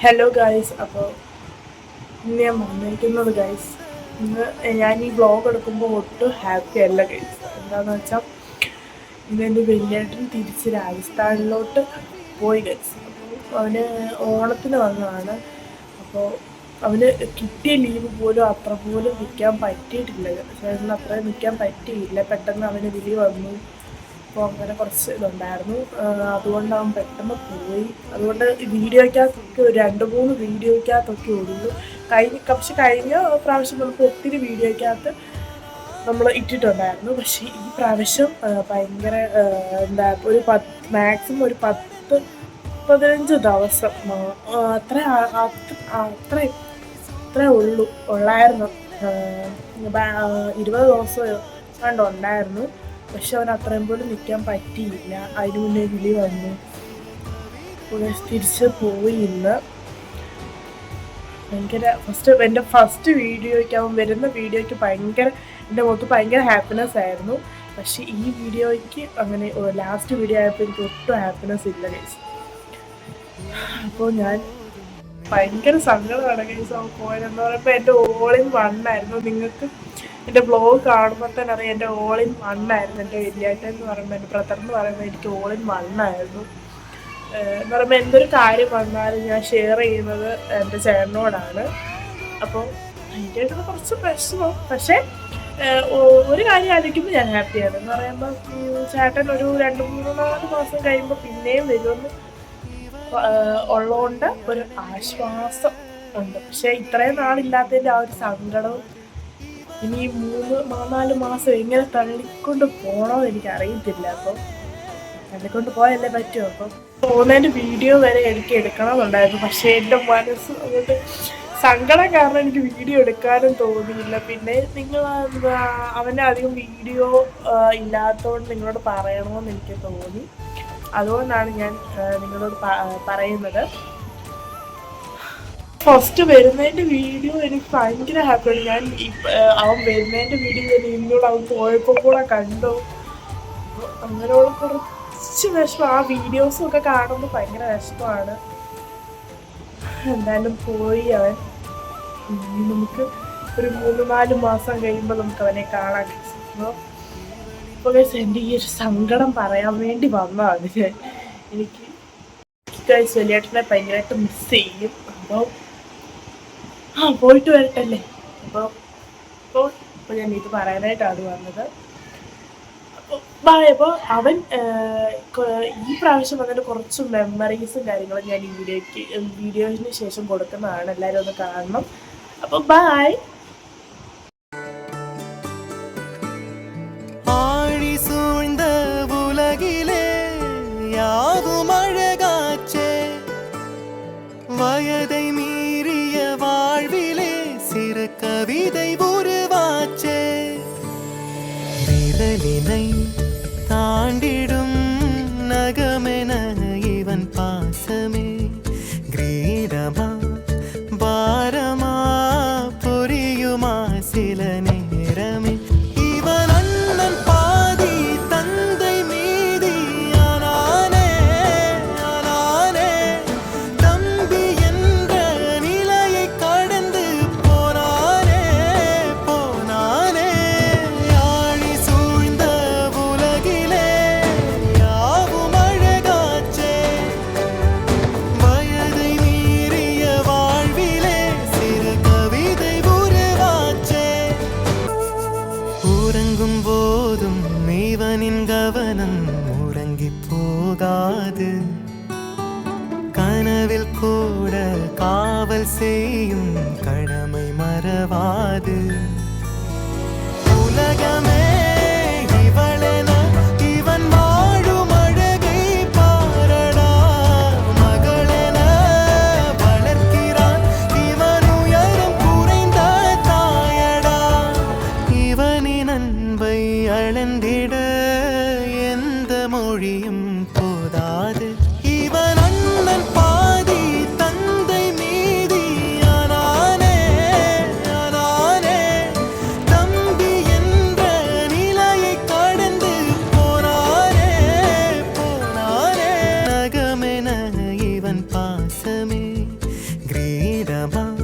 Hello guys. അപ്പോൾ ഇന്ന് ഞാൻ വന്നിരിക്കുന്നത് ഗൈസ്, ഇന്ന് ഞാൻ ഈ വ്ളോഗ് എടുക്കുമ്പോൾ ഒട്ടും ഹാപ്പി അല്ല ഗൈസ്. എന്താണെന്ന് വെച്ചാൽ ഇന്ന് എൻ്റെ വലിയേട്ടൻ തിരിച്ച് രാജസ്ഥാനിലോട്ട് പോയി ഗൈസ്. അപ്പോൾ അവന് ഓണത്തിന് വന്നതാണ്. അപ്പോൾ അവന് കിട്ടിയ ലീവ് പോലും അത്ര പോലും നിൽക്കാൻ പറ്റിയിട്ടില്ല. ചേട്ടന് അത്രയും നിൽക്കാൻ പറ്റിയില്ല. പെട്ടെന്ന് അവന് വിളി വന്നു. അപ്പോൾ അങ്ങനെ കുറച്ച് ഇതുണ്ടായിരുന്നു. അതുകൊണ്ട് അവൻ പെട്ടെന്ന് പോയി. അതുകൊണ്ട് വീഡിയോയ്ക്കകത്തൊക്കെ ഒരു 2-3 വീഡിയോയ്ക്കകത്തൊക്കെ ഉള്ളൂ. പക്ഷെ കഴിഞ്ഞ പ്രാവശ്യം നമുക്ക് ഒത്തിരി വീഡിയോയ്ക്കകത്ത് നമ്മൾ ഇട്ടിട്ടുണ്ടായിരുന്നു. പക്ഷേ ഈ പ്രാവശ്യം ഭയങ്കര ഒരു മാക്സിമം ഒരു 10-15 ദിവസം അത്രേ ഉള്ളായിരുന്നു. 20 ദിവസം കണ്ടുണ്ടായിരുന്നു. പക്ഷെ അവൻ അത്രയും പോലും നിൽക്കാൻ പറ്റിയില്ല. അതിന് മുന്നേ വിളി വന്നു. തിരിച്ച് പോയി. ഇന്ന് ഭയങ്കര എൻ്റെ ഫസ്റ്റ് വീഡിയോയ്ക്ക്, അവൻ വരുന്ന വീഡിയോയ്ക്ക് എൻ്റെ മുഖത്ത് ഭയങ്കര ഹാപ്പിനെസ് ആയിരുന്നു. പക്ഷെ ഈ വീഡിയോയ്ക്ക് അങ്ങനെ ലാസ്റ്റ് വീഡിയോ ആയപ്പോൾ എനിക്ക് ഒട്ടും ഹാപ്പിനെസ് ഇല്ല ഗൈസ്. അപ്പോൾ ഞാൻ ഭയങ്കര സങ്കടമാണ് ഗൈസ് അവൻ പോയതെന്ന് പറയുമ്പോൾ. എൻ്റെ ഓൾ ഇൻ വണ്ണായിരുന്നു. നിങ്ങൾക്ക് എൻ്റെ ബ്ലോഗ് കാണുമ്പോൾ തന്നെ അറിയാം, എൻ്റെ ഓൾ ഇൻ വണ്ണായിരുന്നു. എൻ്റെ വലിയേട്ടൻ എന്ന് പറയുമ്പോൾ, എൻ്റെ ബ്രദർ എന്ന് പറയുമ്പോൾ എനിക്ക് ഓൾ ഇൻ വണ്ണായിരുന്നു. എന്ന് പറയുമ്പോൾ എന്തൊരു കാര്യം വന്നാലും ഞാൻ ഷെയർ ചെയ്യുന്നത് എൻ്റെ ചേട്ടനോടാണ്. അപ്പോൾ എൻ്റെ ആയിട്ട് കുറച്ച് പ്രശ്നം. പക്ഷേ ഒരു കാര്യം ആലോചിക്കുമ്പോൾ ഞാൻ ഹാപ്പിയാണ്. എന്ന് പറയുമ്പോൾ ചേട്ടൻ ഒരു 2-3-4 മാസം കഴിയുമ്പോൾ പിന്നെയും വരുമെന്ന് ഉള്ളതുകൊണ്ട് ഒരു ആശ്വാസം ഉണ്ട്. പക്ഷേ ഇത്രയും നാളില്ലാത്തതിൻ്റെ ആ ഒരു സങ്കടവും ഇനി 3-4 മാസം എങ്ങനെ തള്ളിക്കൊണ്ട് പോകണമെന്ന് എനിക്കറിയത്തില്ല. അപ്പം തള്ളിക്കൊണ്ട് പോയല്ലേ പറ്റുമോ. അപ്പം പോകുന്നതിൻ്റെ വീഡിയോ വരെ എനിക്ക് എടുക്കണമെന്നുണ്ടായിരുന്നു. പക്ഷേ എൻ്റെ മനസ്സ് അതുകൊണ്ട് സങ്കടം കാരണം എനിക്ക് വീഡിയോ എടുക്കാനും തോന്നിയില്ല. പിന്നെ നിങ്ങൾ അവൻ്റെ അധികം വീഡിയോ ഇല്ലാത്തതുകൊണ്ട് നിങ്ങളോട് പറയണമെന്ന് എനിക്ക് തോന്നി. അതുകൊണ്ടാണ് ഞാൻ നിങ്ങളോട് പറയുന്നത്. ഫസ്റ്റ് വരുന്നതിൻ്റെ വീഡിയോ എനിക്ക് ഭയങ്കര ഹാപ്പിയാണ്. ഞാൻ അവൻ വരുന്നതിൻ്റെ വീഡിയോ ഇന്നോട് അവൻ പോയപ്പോൾ കൂടെ കണ്ടു. അങ്ങനെയുള്ള കുറച്ച് വിഷമം. ആ വീഡിയോസൊക്കെ കാണുമ്പോൾ ഭയങ്കര വിഷമമാണ്. എന്തായാലും പോയി അവൻ. നമുക്ക് ഒരു 3-4 മാസം കഴിയുമ്പോൾ നമുക്ക് അവനെ കാണാൻ കഴിയും. അപ്പോൾ എൻ്റെ ഈ ഒരു സങ്കടം പറയാൻ വേണ്ടി വന്നതാണ് ഞാൻ. എനിക്ക് വലിയേട്ടനെ ഭയങ്കരമായിട്ട് മിസ് ചെയ്യും. അപ്പോൾ പോയിട്ട് വരട്ടല്ലേ. അപ്പോൾ ഞാൻ ഇത് പറയാനായിട്ടാണ് വന്നത്. അപ്പോൾ അവൻ ഈ പ്രാവശ്യം വന്നിട്ട് കുറച്ച് മെമ്മറീസും കാര്യങ്ങളും ഞാൻ ഈ വീഡിയോയ്ക്ക് ശേഷം കൊടുക്കുന്നതാണ്. എല്ലാവരും ഒന്ന് കാണണം. അപ്പോൾ ബൈ. வயதை மீறிய வாழ்விலே சிறு கவிதை உருவாச்சே. விரலினை தாண்டிடும் நகமென இவன் பாசமே கிரீடமா பாரமா புரியுமா சில நேரமே. இவன் அண்ணன் பாதி தந்தை மீதி ஆனானே ஆனானே. தம்பி என்ற நிலையை கடந்து போனானே போனானே. யாழி சூழ்ந்த உலகிலே யாவும் அழகாச்சே. வயதை மீறிய வாழ்விலே சிறு கவிதை உருவாச்சே. உறங்கும் போதும் இவனின் கவனம் உறங்கி போகாது. கனவில் கூட காவல் செய்யும் கடமை மறவாது. உலகமே இவளென இவன் வாழும் அழகை பாரடா. மகளென வளர்க்கிறான் இவன் உயரம் குறைந்த தாயடா. இவனின் அன்பை அளந்திட எந்த மொழியும் போதாது. இவன் அண்ணன் பாதி தந்தை மீதி ஆனானே ஆனானே. സ്വന്തമാ